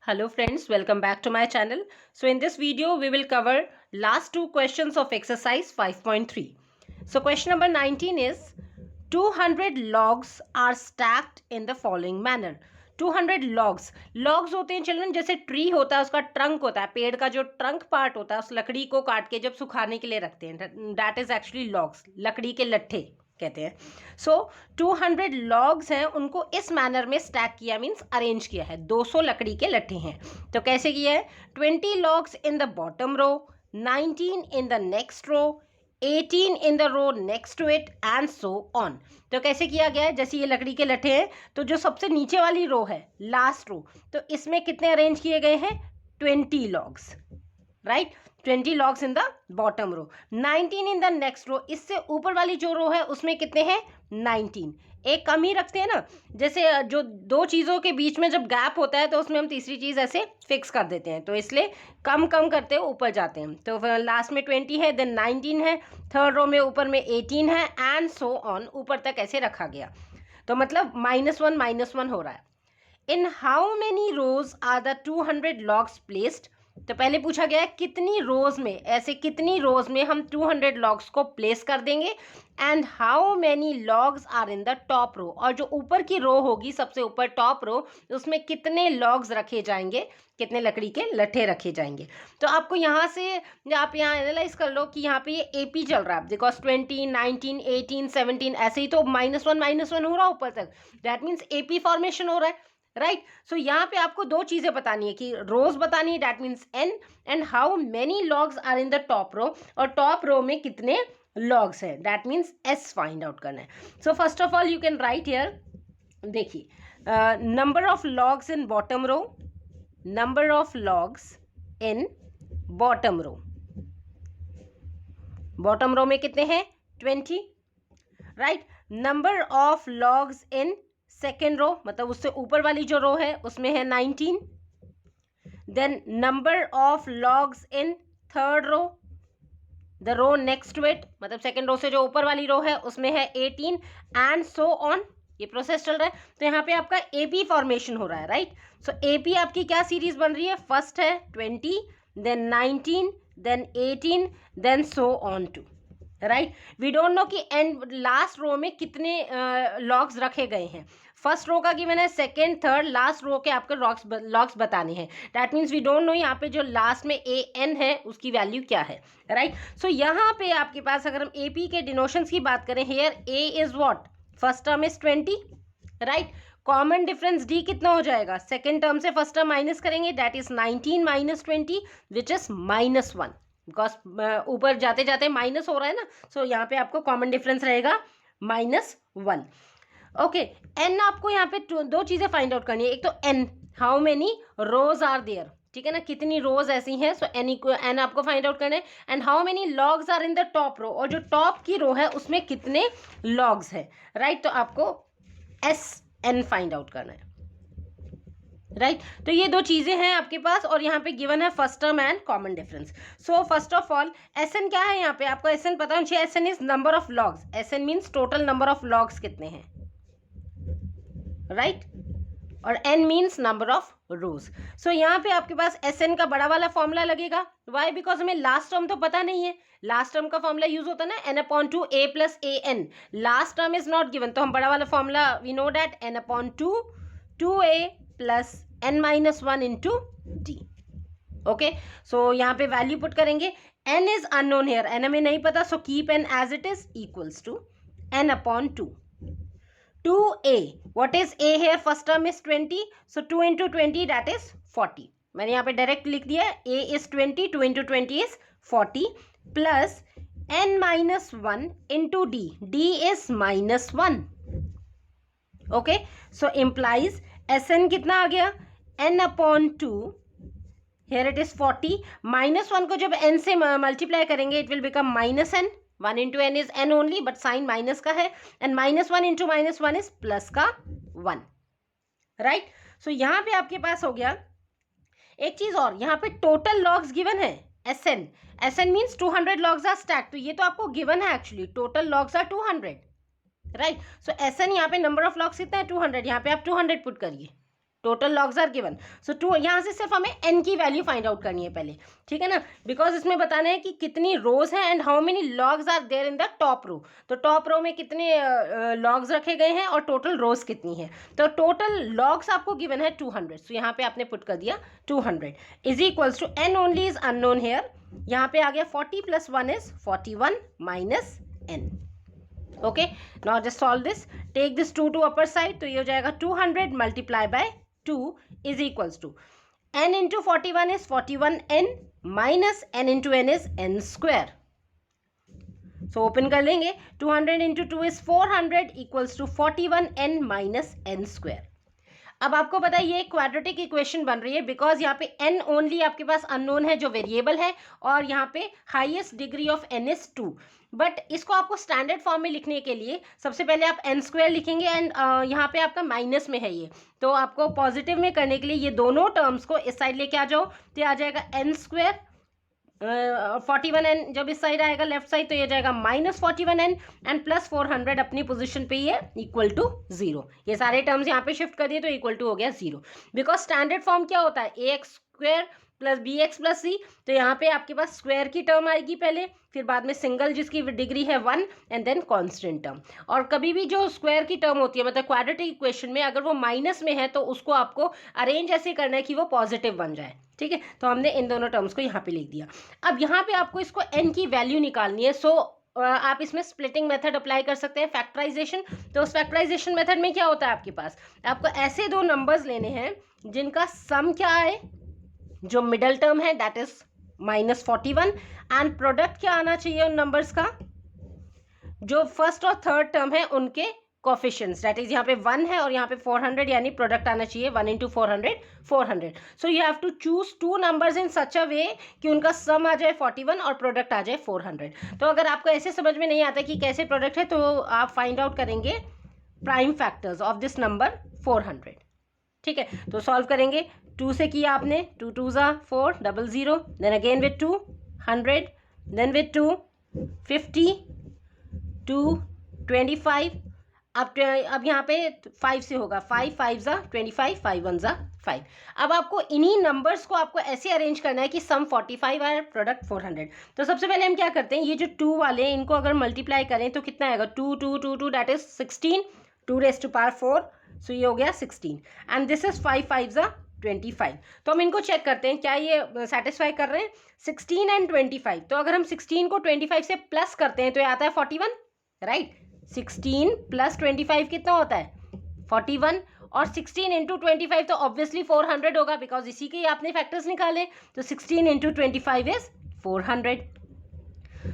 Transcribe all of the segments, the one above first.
Hello friends, welcome back to my channel. So in this video, we will cover last two questions of exercise 5.3. So question number 19 is 200 logs are stacked in the following manner. 200 logs होते हैं children, जैसे tree होता है उसका trunk होता है, पेड़ का जो ट्रंक पार्ट होता है उस लकड़ी को काट के जब सुखाने के लिए रखते हैं, दैट इज एक्चुअली लॉग्स, लकड़ी के लट्ठे कहते हैं. सो 200 लॉग्स हैं, उनको इस मैनर में स्टैक किया, मीन्स अरेंज किया है. 200 लकड़ी के लट्ठे हैं. तो कैसे किया है? 20 logs in the bottom row, 19 in the next row, 18 in the row next to it and so on. तो कैसे किया गया है? जैसे ये लकड़ी के लट्ठे हैं, तो जो सबसे नीचे वाली रो है, लास्ट रो, तो इसमें कितने अरेंज किए गए हैं? 20 logs, right. 20 logs in the bottom row, 19 in the next row. इससे ऊपर वाली जो रो है उसमें कितने हैं? 19. एक कम ही रखते हैं ना, जैसे जो दो चीज़ों के बीच में जब गैप होता है तो उसमें हम तीसरी चीज़ ऐसे फिक्स कर देते हैं, तो इसलिए कम कम करते हुए ऊपर जाते हैं. तो फिर लास्ट में 20 है, देन 19 है, थर्ड रो में ऊपर में 18 है एंड सो ऑन, ऊपर तक ऐसे रखा गया. तो मतलब -1 हो रहा है. In how many rows are the 200 logs placed. तो पहले पूछा गया है कितनी रोज में, ऐसे कितनी रोज में हम 200 लॉग्स को प्लेस कर देंगे. And how many logs are in the top row, और जो ऊपर की रो होगी, सबसे ऊपर टॉप रो, उसमें कितने लॉग्स रखे जाएंगे, कितने लकड़ी के लट्ठे रखे जाएंगे. तो आपको यहाँ से आप यहाँ एनालाइज कर लो कि यहाँ पे ये एपी चल रहा है, बिकॉज 20, 19, 18, 17 ऐसे ही तो -1 हो रहा है ऊपर तक. दैट मीन्स एपी फॉर्मेशन हो रहा है, राइट. सो यहाँ पे आपको दो चीजें बतानी है, कि रोज बतानी है, that means n, and how many logs are in the top row, और टॉप रो में कितने लॉग्स है, that means s find out करना है. So first of all you can write here, देखिए, number of logs in bottom row, number of logs in bottom row. Bottom row में कितने हैं? 20, right. Number of logs in second row, मतलब उससे ऊपर वाली जो रो है उसमें है 19. Then number of logs in third row, the row next to it, मतलब सेकेंड रो से जो ऊपर वाली रो है उसमें है 18 एंड सो ऑन. ये प्रोसेस चल रहा है. तो यहाँ पे आपका एपी फॉर्मेशन हो रहा है, राइट. सो एपी आपकी क्या सीरीज बन रही है? फर्स्ट है 20, then 19, then 18, then so on to, right. We don't know कि एंड लास्ट रो में कितने लॉग्स रखे गए हैं. फर्स्ट रो का गिवन है, सेकेंड, थर्ड, लास्ट रो के आपके लॉग्स बताने हैं. That means we don't know यहाँ पे जो लास्ट में ए एन है उसकी वैल्यू क्या है, राइट. सो यहाँ पे आपके पास अगर हम ए पी के डिनोशंस की बात करें, here A is what, first term is 20, right. Common difference D कितना हो जाएगा? सेकेंड टर्म से फर्स्ट टर्म माइनस करेंगे, that is 19 - 20 which is -1, because ऊपर जाते जाते माइनस हो रहा है ना. सो यहाँ पे आपको कॉमन डिफरेंस रहेगा -1. ओके. एन आपको यहाँ पे दो चीजें फाइंड आउट करनी है. एक तो n, how many rows are there, ठीक है ना, कितनी रोज ऐसी हैं. सो एन आपको फाइंड आउट करना है. And how many logs are in the top row, और जो टॉप की रो है उसमें कितने लॉग्स है, राइट. तो आपको एस एन फाइंड आउट करना है, राइट. तो ये दो चीजें हैं आपके पास, और यहाँ पे गिवन है first term and common difference. So first of all s n क्या है? यहाँ पे आपको एस एन पता होना चाहिए. S N is number of logs. S N means total number of logs कितने हैं, राइट. और N means number of rows. So यहाँ पे आपके पास एस एन का बड़ा वाला फॉर्मूला लगेगा. वाई? बिकॉज हमें लास्ट टर्म तो पता नहीं है. लास्ट टर्म का फॉर्मूला यूज होता है ना, n/2 a + a n. Last term is not given, तो हम बड़ा वाला formula we know that n/2 2a + n-1 into d. Okay. So यहाँ पे वैल्यू पुट करेंगे. n is unknown here, n हमें नहीं पता, so keep n as it is equals to n/2. 2a, what is a here? First term is 20, so 2 into 20 that is 40. मैंने यहाँ पे direct लिख दिया, a is 20, 2 into 20 is 40, plus n-1 into d, d is -1. okay, so implies Sn कितना आ गया? n/2, here it is 40, -1 को जब n से मल्टीप्लाई करेंगे it will become -n. 1 into n is n only, but sign minus का है, and -1 into -1 is plus का 1, right. सो यहाँ पे आपके पास हो गया. एक चीज और, यहाँ पे टोटल लॉग्स गिवन है एसएन. S n means 200 logs are stacked, तो ये तो आपको गिवन है actually. Total logs are 200, right. So s n यहाँ पे नंबर ऑफ लॉग्स कितना है? 200. यहाँ पे आप 200 पुट करिए. Total logs are given. So to, यहाँ से सिर्फ हमें n की वैल्यू फाइंड आउट करनी है पहले, ठीक है ना, बिकॉज इसमें बताना है कि कितनी रोज हैं and how many logs are there in the top row. तो टॉप रो में कितने लॉग्स रखे गए हैं और टोटल रोज कितनी है। तो टोटल लॉग्स आपको गिवन है 200, सो यहाँ पे आपने पुट कर दिया 200 is equals to n only is unknown here, यहाँ पे आ गया 40 + 1 is 41 minus n। Okay, now just solve this, take this 2 to upper side, तो ये हो जाएगा 200 multiply by 2 is equals to n into 41 is 41n minus n into n is n square. So open कर लेंगे, 200 into 2 is 400 equals to 41n minus n square. अब आपको पता है ये क्वाड्रेटिक इक्वेशन बन रही है बिकॉज यहाँ पे n ओनली आपके पास अननोन है जो वेरिएबल है, और यहाँ पे highest degree of n is 2। But इसको आपको स्टैंडर्ड फॉर्म में लिखने के लिए सबसे पहले आप n स्क्वायर लिखेंगे एंड यहाँ पे आपका माइनस में है ये, तो आपको पॉजिटिव में करने के लिए ये दोनों टर्म्स को इस साइड लेके आ जाओ, तो आ जाएगा n स्क्वायर 41n जब इस साइड आएगा लेफ्ट साइड तो ये जाएगा माइनस 41n एंड प्लस 400 अपनी पोजीशन पे ही है इक्वल टू 0। ये सारे टर्म्स यहाँ पे शिफ्ट कर दिए तो इक्वल टू हो गया 0, बिकॉज स्टैंडर्ड फॉर्म क्या होता है ax square plus bx plus c, तो यहाँ पे आपके पास स्क्वायर की टर्म आएगी पहले, फिर बाद में सिंगल जिसकी डिग्री है 1 एंड देन कांस्टेंट टर्म। और कभी भी जो स्क्वायर की टर्म होती है मतलब क्वाड्रेटिक इक्वेशन में अगर वो माइनस में है तो उसको आपको अरेंज ऐसे करना है कि वो पॉजिटिव बन जाए, ठीक है। तो हमने इन दोनों टर्म्स को यहाँ पे लिख दिया। अब यहाँ पे आपको इसको n की वैल्यू निकालनी है, सो आप इसमें स्प्लिटिंग मेथड अप्लाई कर सकते हैं, फैक्टराइजेशन। तो उस फैक्टराइजेशन मेथड में क्या होता है आपके पास, आपको ऐसे दो नंबर्स लेने हैं जिनका सम क्या आए, जो मिडल टर्म है that is minus 41 and product क्या आना चाहिए उन नंबर्स का, जो फर्स्ट और थर्ड टर्म है उनके कोफिशिएंट्स, दैट इज यहाँ पे 1 है और यहाँ पे 400, यानी प्रोडक्ट आना चाहिए 1 into 400 400। So you have to choose two numbers in such a way कि उनका सम आ जाए 41 और प्रोडक्ट आ जाए 400। तो अगर आपको ऐसे समझ में नहीं आता कि कैसे प्रोडक्ट है तो आप फाइंड आउट करेंगे prime factors of this number 400, ठीक है। तो सॉल्व करेंगे, 2 से किया आपने, 2 2 ज़ा 4 00, then again with 2 100, then with 2 50, 2 25, अब यहाँ पे 5 से होगा, 5 5 ज़ा 25, 5 1 ज़ा 5। अब आपको इन्हीं नंबर्स को आपको ऐसे अरेंज करना है कि सम 45 है प्रोडक्ट 400। तो सबसे पहले हम क्या करते हैं, ये जो 2 वाले हैं इनको अगर मल्टीप्लाई करें तो कितना आएगा, 2 2 2 2 that is 16, 2 raised to power 4, सो ये हो गया 16 एंड दिस इज 5 5 ज़ा 25। तो हम इनको चेक करते हैं क्या ये सेटिस्फाई कर रहे हैं, 16 एंड 25। तो अगर हम 16 को 25 से प्लस करते हैं तो ये आता है 41, राइट। 16 प्लस 25 कितना होता है 41, और 16 इंटू 25 तो ऑब्वियसली 400 होगा बिकॉज इसी के आपने फैक्टर्स निकाले, तो 16 into 25 is 400।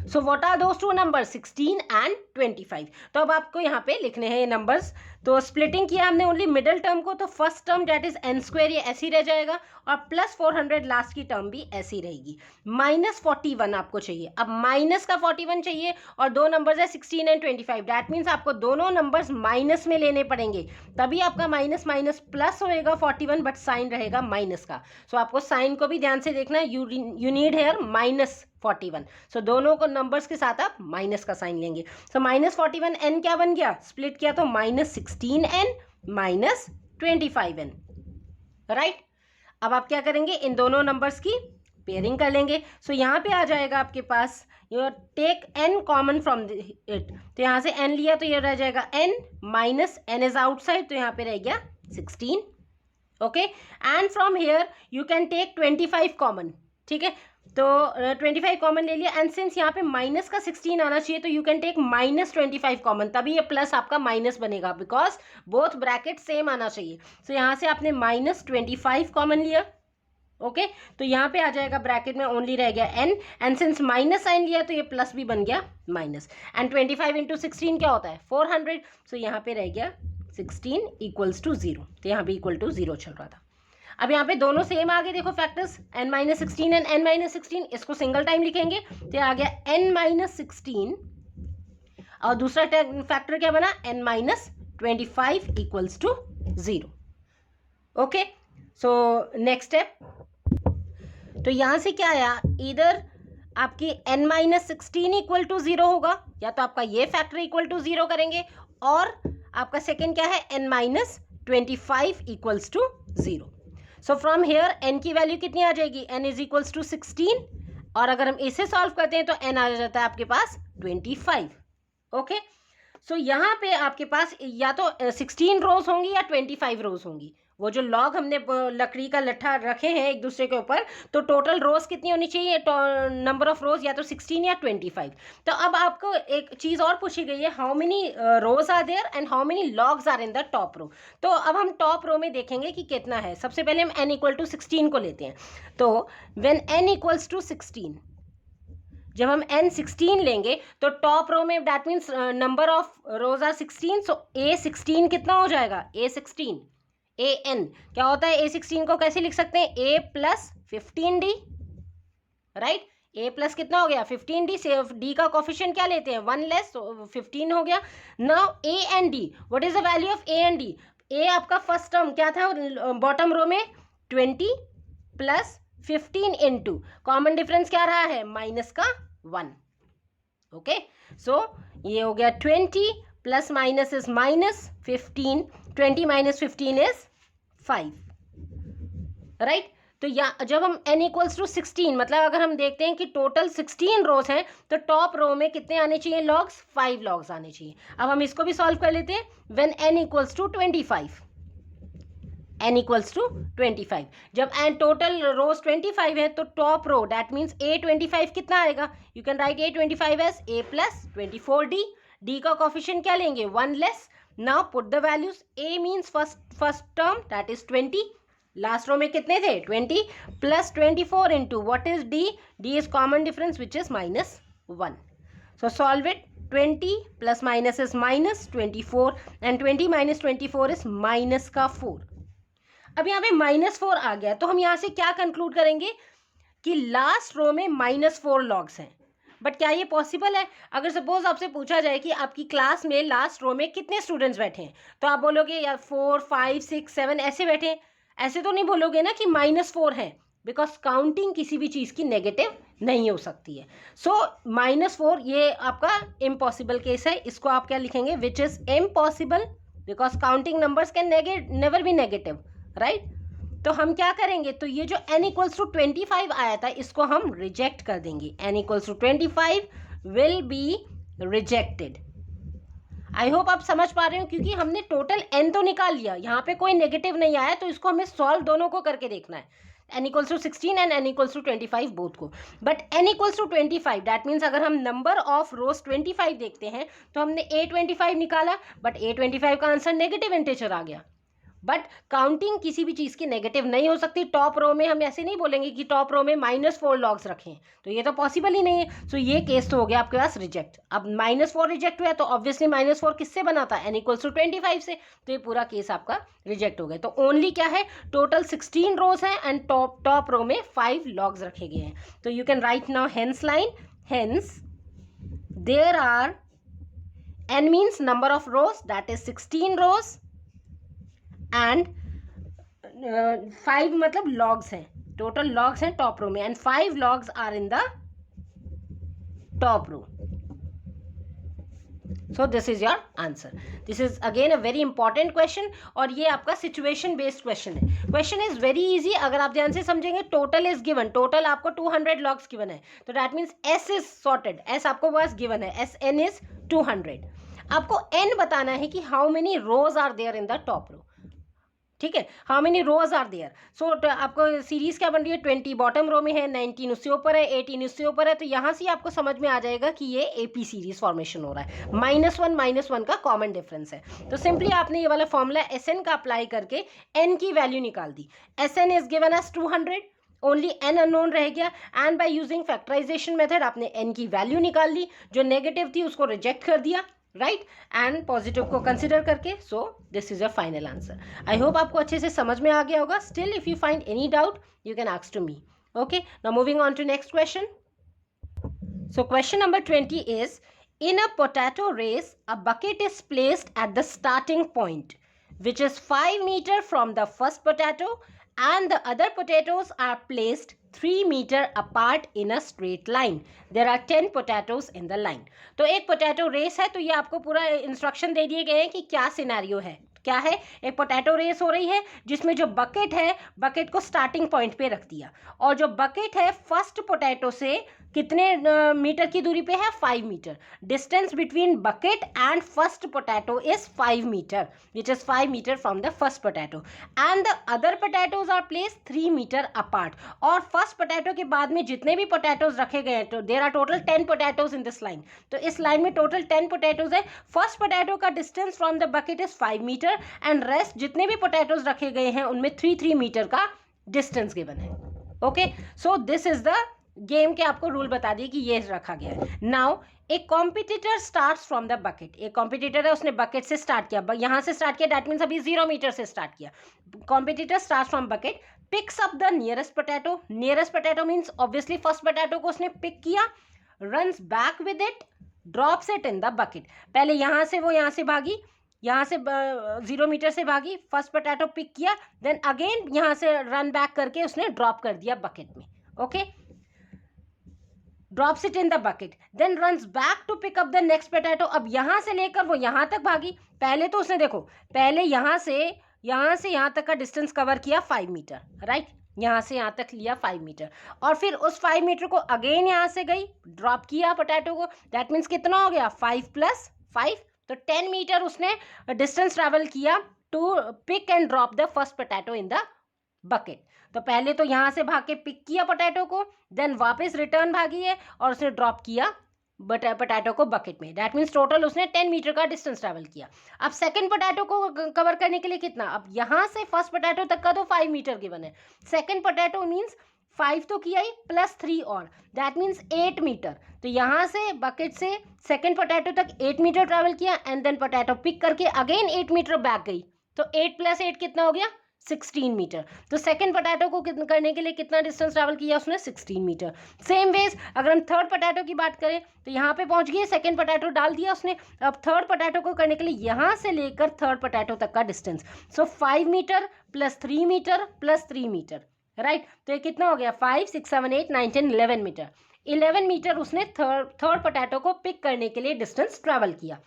So what are those two number 16 and 25। तो अब आपको यहाँ पे लिखने हैं ये नंबर्स। तो स्प्लिटिंग किया हमने ओनली मिडल टर्म को, तो first term that is n square ये ऐसी रह जाएगा और प्लस 400 लास्ट की टर्म भी ऐसी रहेगी। माइनस 41 आपको चाहिए, अब माइनस का 41 चाहिए और दो नंबर्स है 16 एंड 25, दैट मीन्स आपको दोनों नंबर्स माइनस में लेने पड़ेंगे, तभी आपका माइनस माइनस प्लस होएगा 41 बट साइन रहेगा माइनस का। सो आपको साइन को भी ध्यान से देखना है, यू नीड हेयर माइनस 41। सो दोनों को नंबर्स के साथ आप माइनस का साइन लेंगे। सो माइनस 41 n क्या बन गया, स्प्लिट किया तो minus 16n minus 25n, right. अब आप क्या करेंगे, इन दोनों नंबर्स की पेयरिंग कर लेंगे। सो यहाँ पे आ जाएगा आपके पास, you take n common from it, तो यहाँ से n लिया तो ये रह जाएगा n minus n is outside, तो यहाँ पे रह गया 16, okay. And from here you can take 25 common, ठीक है। तो 25 कॉमन ले लिया एंड सिंस यहाँ पे माइनस का 16 आना चाहिए तो you can take minus 25 common, तभी ये प्लस आपका माइनस बनेगा बिकॉज बोथ ब्रैकेट सेम आना चाहिए। सो यहाँ से आपने माइनस 25 कॉमन लिया, ओके। तो यहाँ पे आ जाएगा ब्रैकेट में ओनली रह गया n and since minus sign लिया तो ये प्लस भी बन गया माइनस, एंड 25 इंटू 16 क्या होता है 400। सो यहाँ पे रह गया 16 इक्वल्स टू 0, तो यहाँ पे इक्वल टू 0 चल रहा था। अब यहाँ पे दोनों सेम आ गए, देखो factors n minus 16 and n minus 16, इसको सिंगल टाइम लिखेंगे तो आ गया n माइनस 16 और दूसरा फैक्टर क्या बना n minus 25 equals to 0, okay. So next step, तो यहाँ से क्या आया, इधर आपकी n माइनस 16 इक्वल टू 0 होगा, या तो आपका ये फैक्टर इक्वल टू 0 करेंगे, और आपका सेकेंड क्या है n minus 25 equals to 0. So from here n की वैल्यू कितनी आ जाएगी, n इज इक्वल्स टू 16, और अगर हम इसे सॉल्व करते हैं तो n आ जाता है आपके पास 25. ओके, सो यहाँ पे आपके पास या तो 16 रोज होंगी या 25 रोज होंगी. वो जो लॉग हमने लकड़ी का लट्ठा रखे हैं एक दूसरे के ऊपर, तो टोटल रोज कितनी होनी चाहिए, नंबर ऑफ रोज या तो 16 या 25. तो अब आपको एक चीज और पूछी गई है, how many rows are there and how many logs are in the top row. तो अब हम टॉप रो में देखेंगे कि कितना है. सबसे पहले हम n इक्वल टू 16 को लेते हैं. तो व्हेन n इक्वल्स टू 16, जब हम n 16 लेंगे तो टॉप रो में that means number of rows are 16, so a 16 कितना हो जाएगा, a 16 a n क्या होता है, a 16 को कैसे लिख सकते हैं, a plus 15d, right. a plus कितना हो गया 15d, से d का कोफिशिएंट क्या लेते हैं 1 लेस, तो 15 हो गया. Now a and d, what is the value of a and d. a आपका फर्स्ट टर्म क्या था बॉटम रो में 20 प्लस 15 इंटू कॉमन डिफरेंस क्या रहा है माइनस का 1. ओके, सो ये हो गया 20 plus minus is minus 15, 20 minus 15 is 5, right. तो या जब हम n इक्वल्स टू 16, मतलब अगर हम देखते हैं कि टोटल 16 रोज हैं तो टॉप रो में कितने आने चाहिए लॉग्स, 5 लॉग्स आने चाहिए. अब हम इसको भी सॉल्व कर लेते हैं. When n equals to 25, n equals to 25, जब n टोटल रोज 25 है तो top row that means a25 कितना आएगा, you can write a25 as a plus 24d. d का कोफिशिएंट क्या लेंगे 1 less. Now put the values, a मीन्स first term that is 20, last row में कितने थे 20 plus 24 into what is d, d is common difference which is minus 1. So solve it. 20 plus minus is minus 24 and 20 minus 24 is minus का 4. अब यहाँ पे -4 आ गया, तो हम यहाँ से क्या कंक्लूड करेंगे कि लास्ट रो में -4 लॉग्स हैं. बट क्या ये पॉसिबल है. अगर सपोज आपसे पूछा जाए कि आपकी क्लास में लास्ट रो में कितने स्टूडेंट्स बैठे हैं, तो आप बोलोगे यार 4 5 6 7 ऐसे बैठे हैं. ऐसे तो नहीं बोलोगे ना कि -4 है, बिकॉज काउंटिंग किसी भी चीज़ की नेगेटिव नहीं हो सकती है. सो -4 ये आपका इम्पॉसिबल केस है. इसको आप क्या लिखेंगे, which is impossible, because counting numbers can never be negative, right. तो हम क्या करेंगे, तो ये जो n इक्वल्स टू 25 आया था इसको हम रिजेक्ट कर देंगे. n equals to 25 will be rejected. I hope आप समझ पा रहे हो, क्योंकि हमने टोटल n तो निकाल लिया, यहाँ पे कोई नेगेटिव नहीं आया, तो इसको हमें सॉल्व दोनों को करके देखना है, n equals to 16 and n equals to 25 both को. But n equals to 25 that means अगर हम नंबर ऑफ रोज 25 देखते हैं तो हमने a25 निकाला, बट a25 का आंसर नेगेटिव इंटीजर आ गया. बट काउंटिंग किसी भी चीज़ की नेगेटिव नहीं हो सकती. टॉप रो में हम ऐसे नहीं बोलेंगे कि टॉप रो में -4 लॉग्स रखें, तो ये तो पॉसिबल ही नहीं है. सो ये केस तो हो गया आपके पास रिजेक्ट. अब -4 रिजेक्ट हुआ तो ऑब्वियसली -4 किससे बना था, n इक्वल्स टू 25 से, तो ये पूरा केस आपका रिजेक्ट हो गया. तो ओनली क्या है, टोटल 16 रोज हैं एंड टॉप रो में 5 लॉग्स रखे गए हैं. तो you can write now hence line, hence there are, n means number of rows that is 16 rows and 5 मतलब लॉग्स हैं, टोटल लॉग्स हैं टॉप रो में, and 5 logs are in the top row. So this is your answer. This is again a very important question, और ये आपका situation based question है. Question is very easy अगर आप ध्यान से समझेंगे. टोटल इज गिवन, टोटल आपको 200 लॉग्स गिवन है, तो that means s is sorted, s आपको बस गिवन है, n इज 200. आपको n बताना है कि how many rows are there in the top row. ठीक है, how many rows are there. So आपको सीरीज क्या बन रही है, 20 बॉटम रो में है, 19 उससे ऊपर है, 18 उससे ऊपर है, तो यहाँ से आपको समझ में आ जाएगा कि ये एपी सीरीज फॉर्मेशन हो रहा है. -1 का कॉमन डिफरेंस है. तो सिंपली आपने ये वाला फॉर्मूला SN का अप्लाई करके n की वैल्यू निकाल दी. SN is given as 200, only n unknown रह गया, and by using factorization method आपने n की वैल्यू निकाल ली. जो नेगेटिव थी उसको रिजेक्ट कर दिया, राइट, एंड पॉजिटिव को कंसिडर करके. So this is your final answer. I hope आपको अच्छे से समझ में आ गया होगा. Still if you find any doubt you can ask to me. Okay, now moving on to next question. So question number 20 is, in a potato race a bucket is placed at the starting point which is 5 meters from the first potato and the other potatoes are placed 3 meters apart in a straight line. There are 10 potatoes in the line. तो एक potato race है, तो ये आपको पूरा instruction दे दिए गए हैं कि क्या सिनेरियो है. क्या है, एक पोटैटो रेस हो रही है जिसमें जो बकेट है, बकेट को स्टार्टिंग पॉइंट पे रख दिया, और जो बकेट है फर्स्ट पोटैटो से कितने मीटर की दूरी पे है, 5 metre. Distance between bucket and first potato is 5 metre, which is 5 metre from the first potato, and the other potatoes are placed 3 metre apart. और फर्स्ट पोटैटो के बाद में जितने भी पोटैटोज रखे गए हैं, तो there are total 10 potatoes in this line. तो इस लाइन में टोटल 10 पोटैटोज है. फर्स्ट पोटैटो का distance from the bucket is 5 metre and rest जितने भी पोटैटोज रखे गए हैं उनमें 3 मीटर का डिस्टेंस गिवन है. Okay, so this is the game के आपको रूल बता दिए कि ये रखा गया है. नाउ एक competitor starts from the bucket. एक कॉम्पिटिटर है, उसने बकेट से स्टार्ट किया, यहाँ से स्टार्ट किया, दैट मीन्स अभी 0 मीटर से स्टार्ट किया. Competitor start from bucket, picks up the nearest potato. Nearest potato means obviously first potato को उसने पिक किया, runs back with it, drops it in the bucket. पहले यहाँ से वो यहाँ से भागी, यहाँ से 0 मीटर से भागी, फर्स्ट पोटैटो पिक किया, देन अगेन यहाँ से रन बैक करके उसने ड्रॉप कर दिया बकेट में. Okay, drops it in the bucket, then runs back to pick up the next potato. अब यहाँ से लेकर वो यहाँ तक भागी. पहले तो उसने देखो, पहले यहाँ से यहाँ तक का डिस्टेंस कवर किया 5 मीटर, राइट, यहाँ से यहाँ तक लिया 5 मीटर, और फिर उस 5 मीटर को अगेन यहाँ से गई, ड्रॉप किया पोटैटो को, दैट मीन्स कितना हो गया, 5 + 5, तो 10 मीटर उसने डिस्टेंस ट्रैवल किया to pick and drop the first potato in the bucket. तो पहले तो यहाँ से भाग के पिक किया पोटैटो को, देन वापस रिटर्न भागी है और उसने ड्रॉप किया पोटैटो को बकेट में. दैट मीन्स टोटल उसने 10 मीटर का डिस्टेंस ट्रैवल किया. अब सेकंड पोटैटो को कवर करने के लिए कितना, अब यहाँ से फर्स्ट पोटैटो तक का तो 5 मीटर गिवन है, सेकंड पोटैटो मीन्स 5 तो किया ही +3 और, दैट मीन्स 8 मीटर. तो यहाँ से बकेट से सेकंड पोटैटो तक 8 मीटर ट्रैवल किया, एंड देन पोटैटो पिक करके अगेन 8 मीटर बैक गई, तो 8 + 8 कितना हो गया, 16 मीटर. तो सेकंड पोटैटो को करने के लिए कितना डिस्टेंस ट्रैवल किया उसने, 16 मीटर. सेम वेज अगर हम थर्ड पोटैटो की बात करें तो यहाँ पे पहुँच गई, सेकंड पोटैटो डाल दिया उसने. अब थर्ड पोटैटो को करने के लिए यहाँ से लेकर थर्ड पोटैटो तक का डिस्टेंस, सो 5 मीटर + 3 मीटर + 3 मीटर, राइट. तो ये कितना हो गया, 5, 6, 7, 8, 9, 10, 11 मीटर. 11 मीटर उसने थर्ड पोटैटो को पिक करने के लिए डिस्टेंस ट्रैवल किया.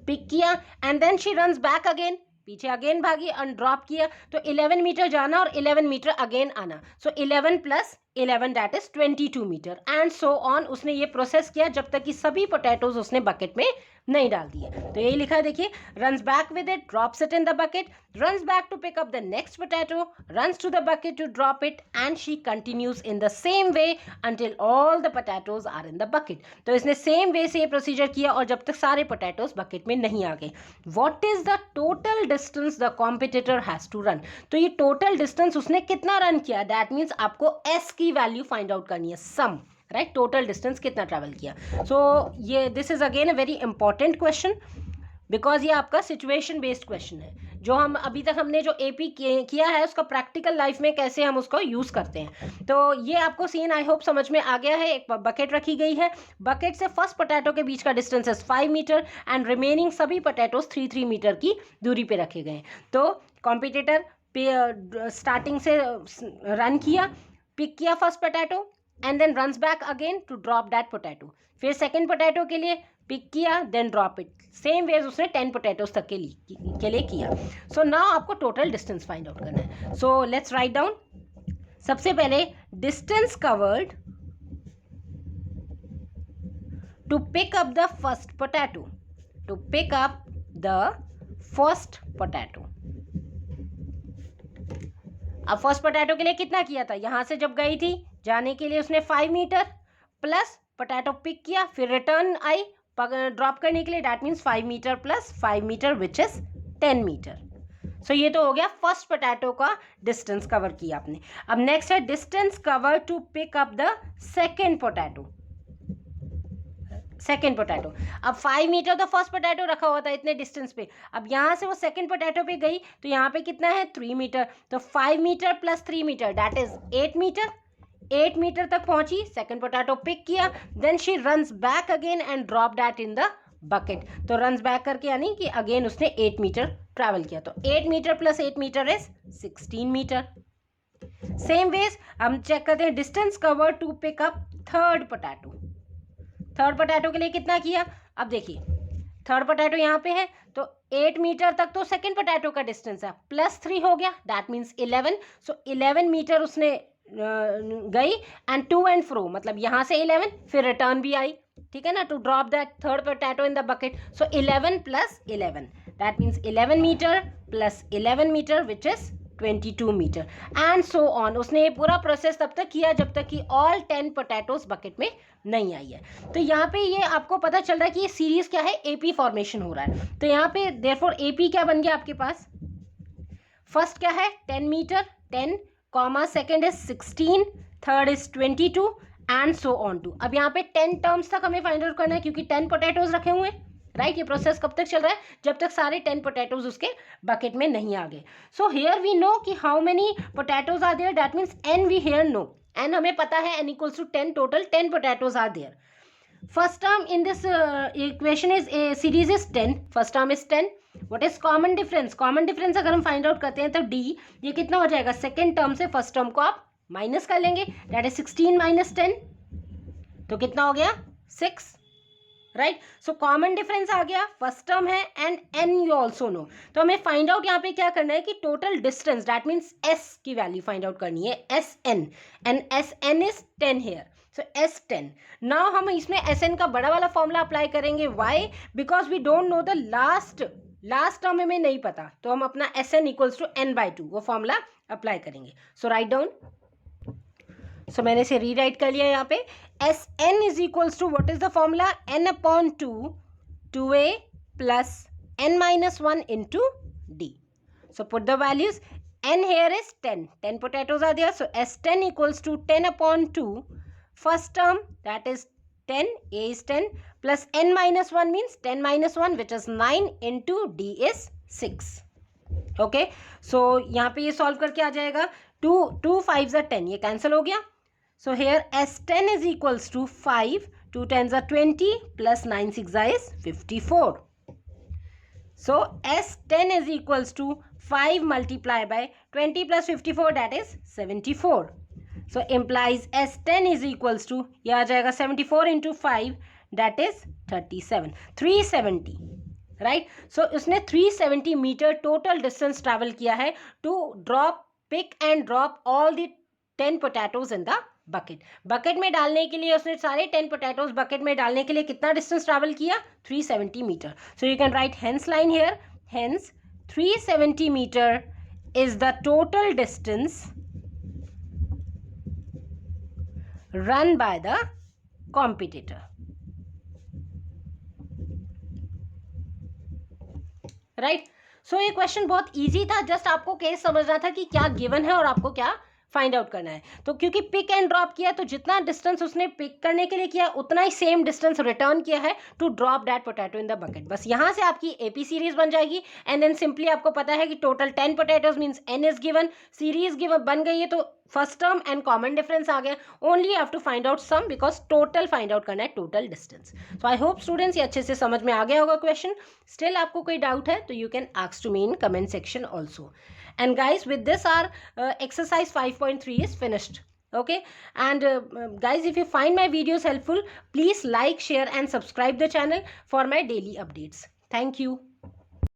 पिक किया and then she runs back again, पीछे अगेन भागी और ड्रॉप किया, तो 11 मीटर जाना और 11 मीटर अगेन आना, so 11 + 11 that is 22 metre, and so on. उसने ये प्रोसेस किया जब तक कि सभी पोटैटोज उसने बकेट में नहीं डाल दिए. तो यही लिखा है, देखिए, runs back with it, drops it in the bucket, runs back to pick up the next potato, runs to the bucket to drop it, and she continues in the same way until all the potatoes are in the bucket. तो इसने same way से ये procedure किया और जब तक सारे potatoes bucket में नहीं आ गए. What is the total distance the competitor has to run. तो ये टोटल डिस्टेंस उसने कितना रन किया, दैट मीन्स आपको एस की वैल्यू फाइंड आउट करनी है, सम, राइट, टोटल डिस्टेंस कितना ट्रैवल किया. सो ये this is again a very important question, because ये आपका सिचुएशन बेस्ड क्वेश्चन है. जो हम अभी तक हमने जो एपी किया है उसका प्रैक्टिकल लाइफ में कैसे हम उसको यूज़ करते हैं. तो ये आपको सीन आई होप समझ में आ गया है. एक बकेट रखी गई है, बकेट से फर्स्ट पोटैटो के बीच का डिस्टेंस है 5 मीटर एंड रिमेनिंग सभी पोटैटोज 3 मीटर की दूरी पे रखे गए हैं. तो कॉम्पिटिटर स्टार्टिंग से रन किया, पिक किया first potato and then runs back again to drop that potato, फिर सेकंड पोटैटो के लिए पिक किया, then drop it, same ways उसने 10 पोटैटोज तक के लिए किया. सो नाउ आपको टोटल डिस्टेंस फाइंड आउट करना है. So let's write down. सबसे पहले distance covered to pick up the first potato, to pick up the first potato. अब फर्स्ट पोटैटो के लिए कितना किया था, यहाँ से जब गई थी जाने के लिए उसने 5 मीटर प्लस पोटैटो पिक किया, फिर रिटर्न आई ड्रॉप करने के लिए, that means 5 metre + 5 metre which is 10 metre. So ये तो हो गया फर्स्ट पोटैटो का डिस्टेंस कवर किया आपने. अब नेक्स्ट है distance cover to pick up the second potato. Second potato, अब 5 मीटर तो फर्स्ट पोटैटो रखा हुआ था इतने डिस्टेंस पे, अब यहाँ से वो सेकेंड पोटैटो पे गई तो यहाँ पे कितना है 3 मीटर, तो 5 metre + 3 metre that is 8 metre. 8 metre तक पहुंची, सेकेंड पोटैटो पिक किया, then she runs back again and drop that in the bucket. तो रन्स बैक करके यानी कि अगेन उसने 8 मीटर ट्रैवल किया, तो 8 metre + 8 metre is 16 metre. Same ways हम चेक करते हैं distance cover to pick up third potato. Third potato के लिए कितना किया, अब देखिए थर्ड पोटैटो यहाँ पे है तो 8 मीटर तक तो सेकंड पोटैटो का डिस्टेंस है, +3 हो गया, दैट मीन्स 11. सो 11 मीटर उसने गई एंड टू एंड फ्रो, मतलब यहाँ से 11 फिर रिटर्न भी आई, ठीक है ना, to drop that third potato in the bucket. So 11 + 11 that means 11 metre + 11 metre which is 22 metre and so on. उसने ये पूरा प्रोसेस तब तक किया जब तक कि ऑल 10 पोटैटोज बकेट में नहीं आई है. तो यहाँ पे ये आपको पता चल रहा है कि ये सीरीज क्या है, एपी फॉर्मेशन हो रहा है. तो यहाँ पे देयरफॉर एपी क्या बन गया आपके पास, फर्स्ट क्या है 10 metre 10, comma second is 16, third is 22 and so on to. अब यहाँ पे 10 टर्म्स तक हमें फाइंड आउट करना है क्योंकि 10 पोटैटोज रखे हुए हैं, राइट. ये प्रोसेस कब तक चल रहा है, जब तक सारे 10 पोटैटोज उसके बकेट में नहीं आ गए. सो हियर वी नो कि how many potatoes are there, that means n we here know, n हमें पता है, n equals to 10, total 10 potatoes are there. First term in this equation is series is 10, first term is 10. What is common difference, common difference अगर हम find out करते हैं तो d, ये कितना हो जाएगा, सेकेंड टर्म से फर्स्ट टर्म को आप माइनस कर लेंगे, दैट इज 16 - 10, तो कितना हो गया 6, राइट. सो कॉमन डिफरेंस आ गया, फर्स्ट टर्म है and n you also know. तो हमें फाइंड आउट यहाँ पे क्या करना है कि total distance, that means s की वैल्यू फाइंड आउट करनी है, sn एंड sn is 10 here. So s10. Now हम इसमें sn का बड़ा वाला फॉर्मूला अप्लाई करेंगे. Why, because we don't know the last term हमें नहीं पता, तो हम अपना sn इक्वल्स टू n/2 वो फॉर्मूला अप्लाई करेंगे. सो राइट डाउन. सो मैंने इसे रीराइट कर लिया यहाँ पे. Sn is equals to what is the formula, n/2 2a plus n-1 into d. So put the values. N here is 10. 10 potatoes are there. So S10 equals to 10/2. First term, that is 10, a is 10, plus n-1 means 10 - 1, which is 9 into d is 6. Okay. So यहाँ पे ये solve करके आ जाएगा. 2 5s are 10. ये cancel हो गया. So here S10 is equals to 5, 2 10s are 20, plus 9 6 is 54. So S10 is equals to 5 multiplied by 20 plus 54, that is 74. So implies S10 is equals to, ये आ जाएगा 74 into 5, that is 37, 370. Right. So उसने 370 metre total distance travel किया है to drop, pick and drop all the 10 potatoes in the bucket. Bucket में डालने के लिए उसने सारे 10 पोटैटोज बकेट में डालने के लिए कितना डिस्टेंस ट्रैवल किया, 370 metre. So you can write hence line here, hence 370 metre is the total distance run by the competitor. Right. So ये क्वेश्चन बहुत इजी था, जस्ट आपको केस समझना था कि क्या गिवन है और आपको क्या फाइंड आउट करना है. तो क्योंकि पिक एंड ड्रॉप किया तो जितना डिस्टेंस उसने पिक करने के लिए किया उतना ही सेम डिस्टेंस रिटर्न किया है to drop that potato in the bucket. बस यहाँ से आपकी एपी सीरीज बन जाएगी एंड देन सिंपली आपको पता है कि total 10 potatoes means n is given, series given बन गई है, तो first term and common difference आ गया. Only have to find out sum because total find out करना है, total distance. So I hope students ये अच्छे से समझ में आ गया होगा क्वेश्चन. स्टिल आपको कोई डाउट है तो you can ask to me in comment section also. And guys, with this our exercise 5.3 is finished. Okay, and guys, if you find my videos helpful, please like, share and subscribe the channel for my daily updates. Thank you.